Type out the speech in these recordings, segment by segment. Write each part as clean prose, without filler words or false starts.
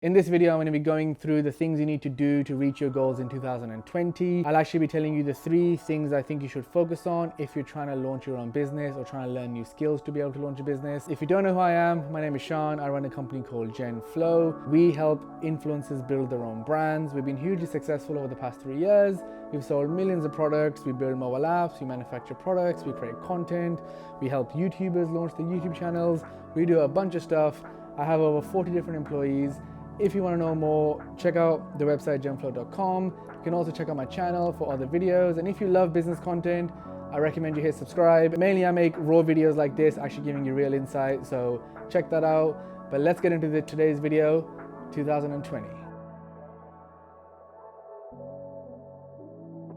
In this video, I'm going to be going through the things you need to do to reach your goals in 2020. I'll actually be telling you the 3 things I think you should focus on if you're trying to launch your own business or trying to learn new skills to be able to launch a business. If you don't know who I am, my name is Shan. I run a company called Gen Flow. We help influencers build their own brands. We've been hugely successful over the past 3 years. We've sold millions of products. We build mobile apps. We manufacture products. We create content. We help YouTubers launch their YouTube channels. We do a bunch of stuff. I have over 40 different employees. If you want to know more, check out the website genflow.com. You can also check out my channel for other videos. And if you love business content, I recommend you hit subscribe. Mainly I make raw videos like this, actually giving you real insight. So check that out. But let's get into today's video, 2020.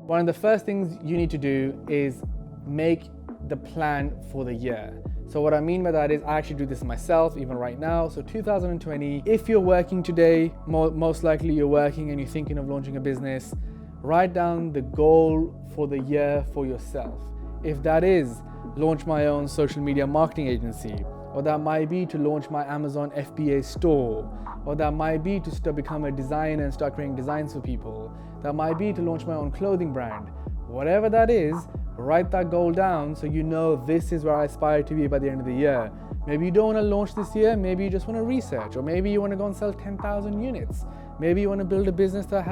One of the first things you need to do is make the plan for the year. So what I mean by that is I actually do this myself, even right now. So 2020, if you're working today, most likely you're working and you're thinking of launching a business, write down the goal for the year for yourself. If that is launch my own social media marketing agency, or that might be to launch my Amazon FBA store, or that might be to become a designer and start creating designs for people, that might be to launch my own clothing brand. Whatever that is, write that goal down so you know this is where I aspire to be by the end of the year. Maybe you don't want to launch this year, maybe you just want to research, or maybe you want to go and sell 10,000 units. Maybe you want to build a business that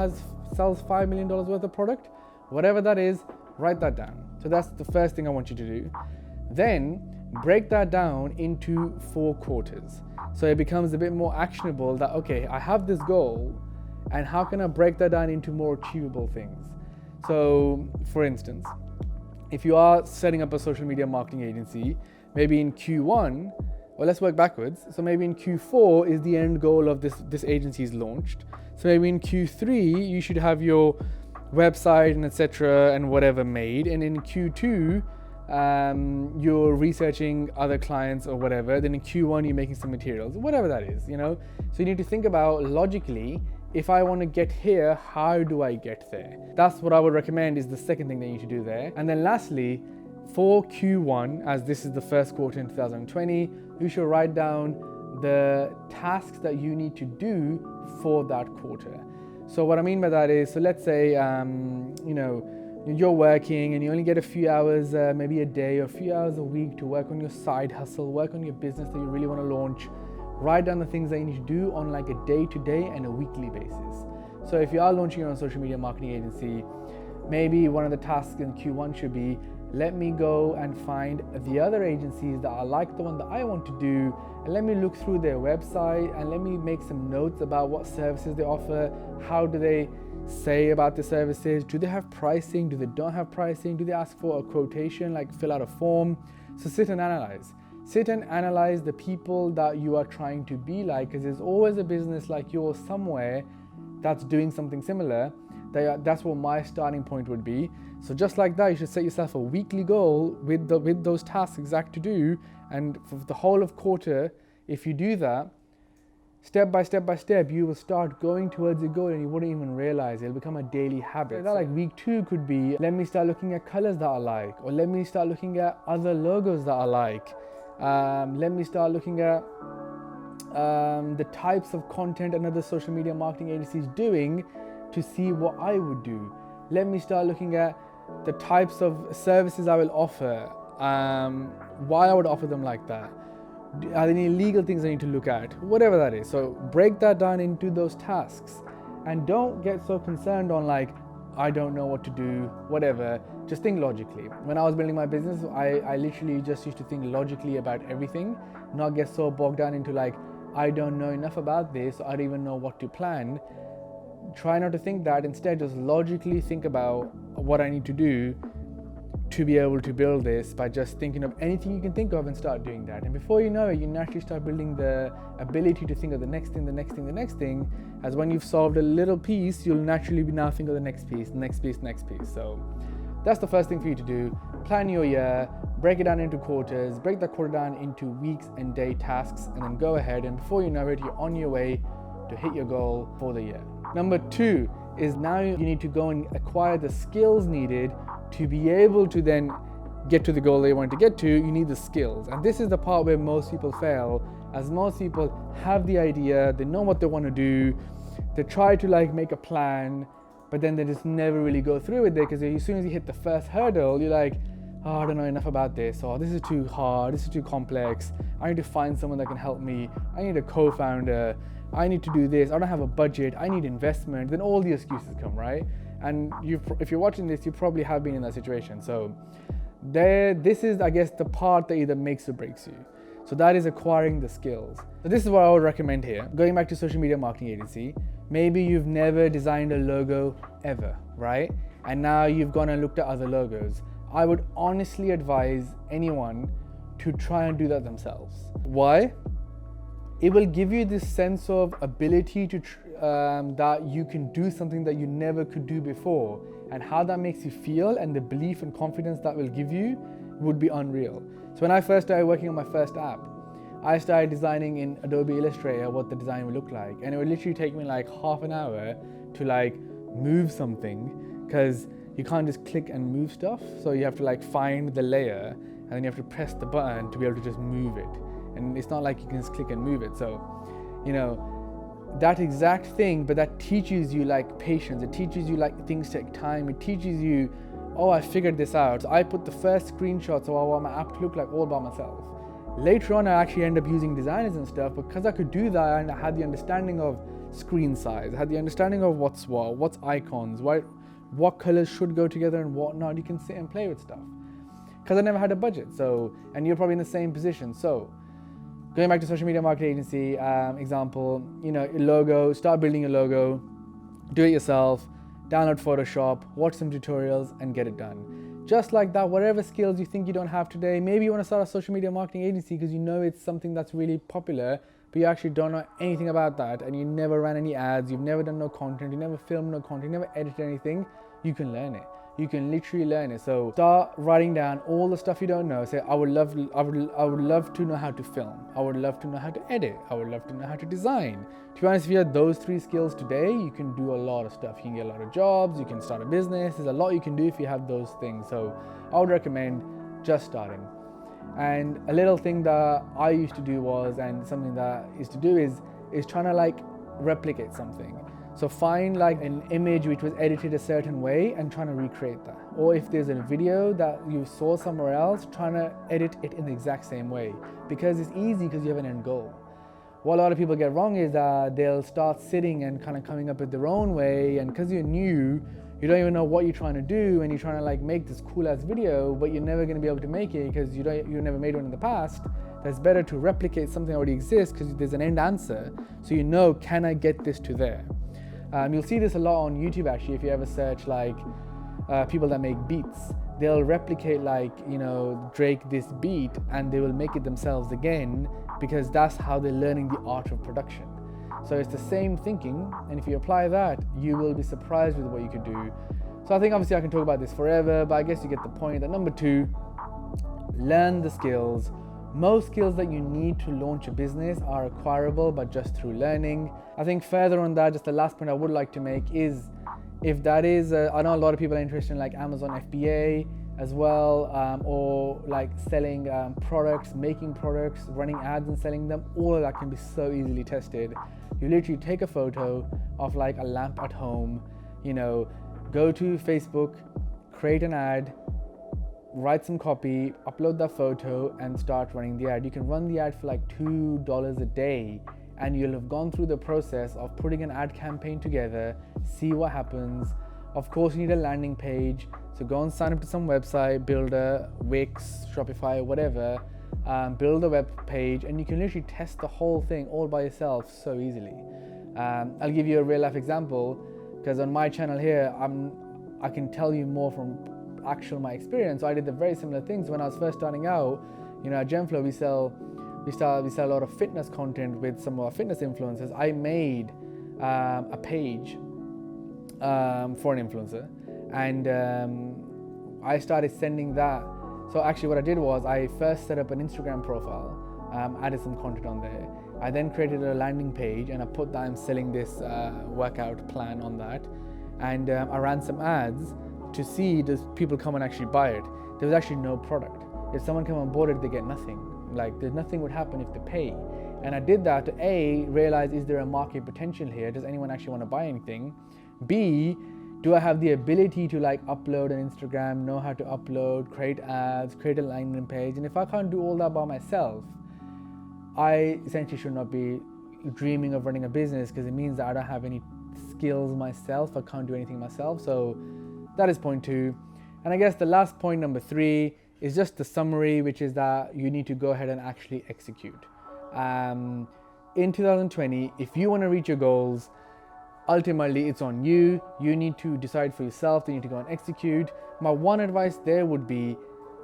sells $5 million worth of product. Whatever that is, write that down. So that's the first thing I want you to do. Then break that down into 4 quarters. So it becomes a bit more actionable that, okay, I have this goal, and how can I break that down into more achievable things? So for instance, if you are setting up a social media marketing agency, maybe in Q1, or let's work backwards. So maybe in Q4 is the end goal of this agency is launched. So maybe in Q3, you should have your website and etc. and whatever made. And in Q2, you're researching other clients or whatever. Then in Q1, you're making some materials, whatever that is, you know? So you need to think about logically, if I want to get here, how do I get there? That's what I would recommend is the second thing that you need to do there. And then lastly, for Q1, as this is the first quarter in 2020, you should write down the tasks that you need to do for that quarter. So what I mean by that is, so let's say, you're working and you only get a few hours, maybe a day or a few hours a week to work on your side hustle, work on your business that you really want to launch. Write down the things that you need to do on like a day-to-day and a weekly basis. So if you are launching your own social media marketing agency, maybe one of the tasks in Q1 should be, let me go and find the other agencies that are like the one that I want to do, and let me look through their website and let me make some notes about what services they offer, how do they say about the services, do they have pricing, do they don't have pricing, do they ask for a quotation, like fill out a form. So sit and analyze. Sit and analyze the people that you are trying to be like, because there's always a business like yours somewhere that's doing something similar. That's what my starting point would be. So just like that, you should set yourself a weekly goal with those tasks exact to do. And for the whole of quarter, if you do that, step by step, you will start going towards your goal and you wouldn't even realize it. It'll become a daily habit. So that like week 2 could be, let me start looking at colors that I like, or let me start looking at other logos that I like. Let me start looking at the types of content another social media marketing agency is doing to see what I would do. Let me start looking at the types of services I will offer, why I would offer them like that. Are there any legal things I need to look at? Whatever that is. So break that down into those tasks, and don't get so concerned on like, I don't know what to do, whatever. Just think logically. When I was building my business, I literally just used to think logically about everything, not get so bogged down into like, I don't know enough about this, I don't even know what to plan. Try not to think that. Instead, just logically think about what I need to do to be able to build this by just thinking of anything you can think of and start doing that. And before you know it, you naturally start building the ability to think of the next thing, as when you've solved a little piece, you'll naturally now think of the next piece. So that's the first thing for you to do. Plan your year, break it down into quarters, break that quarter down into weeks and day tasks, and then go ahead, and before you know it, you're on your way to hit your goal for the year. Number 2 is now you need to go and acquire the skills needed to be able to then get to the goal they want to get to. You need the skills. And this is the part where most people fail, as most people have the idea, they know what they want to do, they try to like make a plan, but then they just never really go through with it, because as soon as you hit the first hurdle, you're like, oh, I don't know enough about this, or this is too hard, this is too complex, I need to find someone that can help me, I need a co-founder, I need to do this, I don't have a budget, I need investment. Then all the excuses come, right? And if you're watching this, you probably have been in that situation. So this is, I guess, the part that either makes or breaks you. So that is acquiring the skills. So this is what I would recommend here. Going back to social media marketing agency, maybe you've never designed a logo ever, right? And now you've gone and looked at other logos. I would honestly advise anyone to try and do that themselves. Why? It will give you this sense of ability to that you can do something that you never could do before, and how that makes you feel and the belief and confidence that will give you would be unreal. So when I first started working on my first app, I started designing in Adobe Illustrator what the design would look like, and it would literally take me like half an hour to like move something, because you can't just click and move stuff. So you have to like find the layer, and then you have to press the button to be able to just move it. And it's not like you can just click and move it. So, you know, that exact thing, but that teaches you like patience. It teaches you like things take time. It teaches you, oh, I figured this out. So I put the first screenshots of what I want my app to look like all by myself. Later on, I actually end up using designers and stuff, because I could do that, and I had the understanding of screen size. I had the understanding of what's icons, what colors should go together and what not. You can sit and play with stuff, because I never had a budget. So, and you're probably in the same position. So, going back to social media marketing agency example, you know, your logo, start building your logo, do it yourself, download Photoshop, watch some tutorials, and get it done. Just like that, whatever skills you think you don't have today, maybe you want to start a social media marketing agency because you know it's something that's really popular, but you actually don't know anything about that, and you never ran any ads, you've never done no content, you never filmed no content, you never edited anything. You can learn it. You can literally learn it. So start writing down all the stuff you don't know. Say, I would love to know how to film. I would love to know how to edit. I would love to know how to design. To be honest, if you have those 3 skills today, you can do a lot of stuff. You can get a lot of jobs. You can start a business. There's a lot you can do if you have those things. So I would recommend just starting. And a little thing that I used to do was, and something that I used to do is trying to like replicate something. So find like an image which was edited a certain way and trying to recreate that. Or if there's a video that you saw somewhere else, trying to edit it in the exact same way, because it's easy because you have an end goal. What a lot of people get wrong is that they'll start sitting and kind of coming up with their own way, and because you're new, you don't even know what you're trying to do, and you're trying to like make this cool ass video, but you're never going to be able to make it because you never made one in the past. That's better to replicate something that already exists, because there's an end answer, so you know, can I get this to there? You'll see this a lot on YouTube actually. If you ever search like people that make beats, they'll replicate like, you know, Drake this beat, and they will make it themselves again, because that's how they're learning the art of production. So it's the same thinking, and if you apply that, you will be surprised with what you could do. So I think obviously I can talk about this forever, but I guess you get the point that number 2, learn the skills. Most skills that you need to launch a business are acquirable, but just through learning. I think further on that, just the last point I would like to make is, if that is, I know a lot of people are interested in like Amazon FBA as well, or like selling products, making products, running ads and selling them. All of that can be so easily tested. You literally take a photo of like a lamp at home, you know, go to Facebook, create an ad, write some copy, upload that photo, and start running the ad. You can run the ad for like $2 a day, and you'll have gone through the process of putting an ad campaign together, see what happens. Of course, you need a landing page, so go and sign up to some website, Builder, Wix, Shopify, whatever, build a web page, and you can literally test the whole thing all by yourself so easily. I'll give you a real life example, because on my channel here, I can tell you more from my experience. So I did the very similar things when I was first starting out. You know, at Gemflow we sell a lot of fitness content with some of our fitness influencers. I made a page for an influencer, and I started sending that. So actually what I did was I first set up an Instagram profile, added some content on there. I then created a landing page, and I put that I'm selling this workout plan on that, and I ran some ads to see does people come and actually buy it. There was actually no product. If someone came on board, they get nothing. Like, there's nothing would happen if they pay. And I did that to A, realize, is there a market potential here? Does anyone actually want to buy anything? B, do I have the ability to like upload an Instagram, know how to upload, create ads, create a LinkedIn page? And if I can't do all that by myself, I essentially should not be dreaming of running a business, because it means that I don't have any skills myself. I can't do anything myself. So that is point 2. And I guess the last point, number 3, is just the summary, which is that you need to go ahead and actually execute. In 2020, if you want to reach your goals, ultimately it's on you. You need to decide for yourself. You need to go and execute. My one advice there would be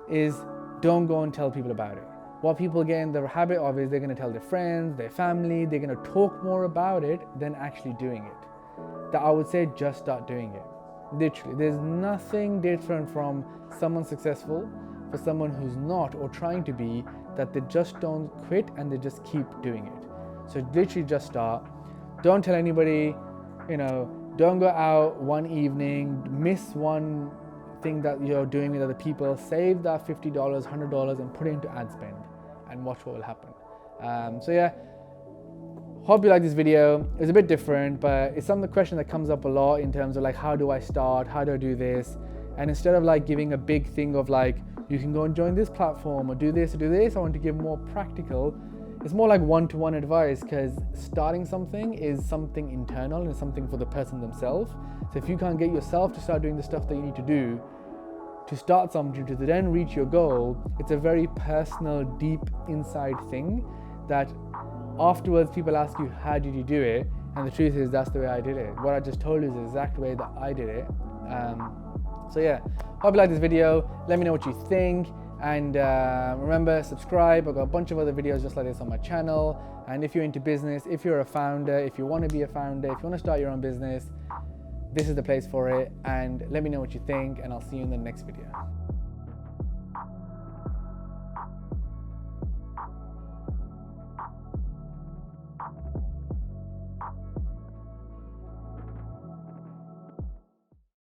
is don't go and tell people about it. What people get in the habit of is they're going to tell their friends, their family, they're going to talk more about it than actually doing it. That I would say just start doing it. Literally, there's nothing different from someone successful for someone who's not or trying to be, that they just don't quit and they just keep doing it. So literally just start. Don't tell anybody, don't go out one evening, miss one thing that you're doing with other people. Save that $50, $100 and put it into ad spend and watch what will happen. So yeah, hope you like this video. It's a bit different, but it's some of the question that comes up a lot in terms of like, how do I start? How do I do this? And instead of like giving a big thing of like, you can go and join this platform or do this or do this, I want to give more practical. It's more like one-to-one advice, because starting something is something internal and something for the person themselves. So if you can't get yourself to start doing the stuff that you need to do to start something, to then reach your goal, it's a very personal, deep inside thing that afterwards people ask you, how did you do it? And the truth is, that's the way I did it. What I just told you is the exact way that I did it. So yeah, hope you like this video. Let me know what you think. And remember, subscribe. I've got a bunch of other videos just like this on my channel. And if you're into business, if you're a founder, if you want to be a founder, if you want to start your own business, this is the place for it. And let me know what you think, and I'll see you in the next video.